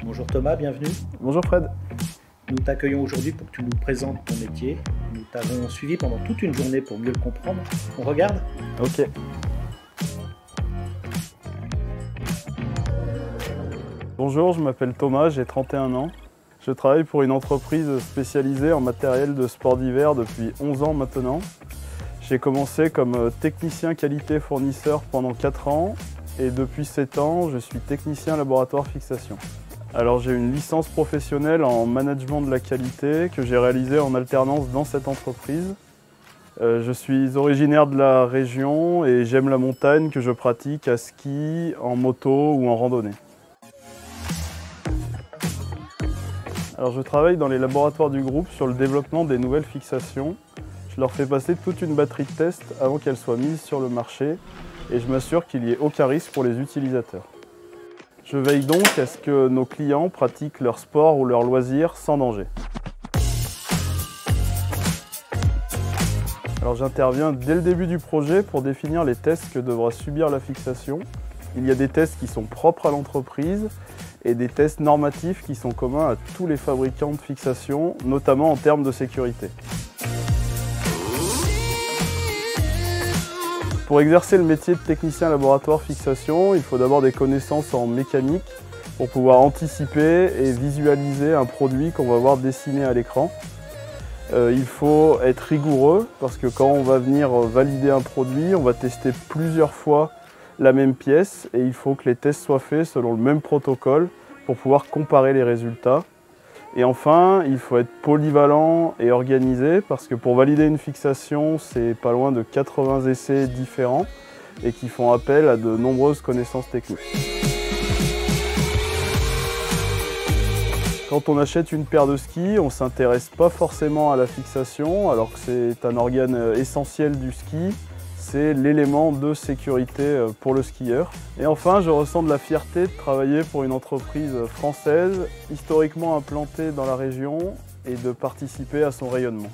Bonjour Thomas, bienvenue. Bonjour Fred. Nous t'accueillons aujourd'hui pour que tu nous présentes ton métier. Nous t'avons suivi pendant toute une journée pour mieux le comprendre. On regarde? Ok. Bonjour, je m'appelle Thomas, j'ai 31 ans. Je travaille pour une entreprise spécialisée en matériel de sport d'hiver depuis 11 ans maintenant. J'ai commencé comme technicien qualité fournisseur pendant 4 ans et depuis 7 ans, je suis technicien laboratoire fixation. Alors j'ai une licence professionnelle en management de la qualité que j'ai réalisée en alternance dans cette entreprise. Je suis originaire de la région et j'aime la montagne que je pratique à ski, en moto ou en randonnée. Alors je travaille dans les laboratoires du groupe sur le développement des nouvelles fixations. Je leur fais passer toute une batterie de tests avant qu'elles soient mises sur le marché et je m'assure qu'il n'y ait aucun risque pour les utilisateurs. Je veille donc à ce que nos clients pratiquent leur sport ou leur loisir sans danger. Alors j'interviens dès le début du projet pour définir les tests que devra subir la fixation. Il y a des tests qui sont propres à l'entreprise et des tests normatifs qui sont communs à tous les fabricants de fixation, notamment en termes de sécurité. Pour exercer le métier de technicien laboratoire fixation, il faut d'abord des connaissances en mécanique pour pouvoir anticiper et visualiser un produit qu'on va voir dessiné à l'écran. Il faut être rigoureux parce que quand on va venir valider un produit, on va tester plusieurs fois la même pièce et il faut que les tests soient faits selon le même protocole pour pouvoir comparer les résultats. Et enfin, il faut être polyvalent et organisé parce que pour valider une fixation, c'est pas loin de 80 essais différents et qui font appel à de nombreuses connaissances techniques. Quand on achète une paire de skis, on ne s'intéresse pas forcément à la fixation alors que c'est un organe essentiel du ski. C'est l'élément de sécurité pour le skieur. Et enfin, je ressens de la fierté de travailler pour une entreprise française, historiquement implantée dans la région, et de participer à son rayonnement.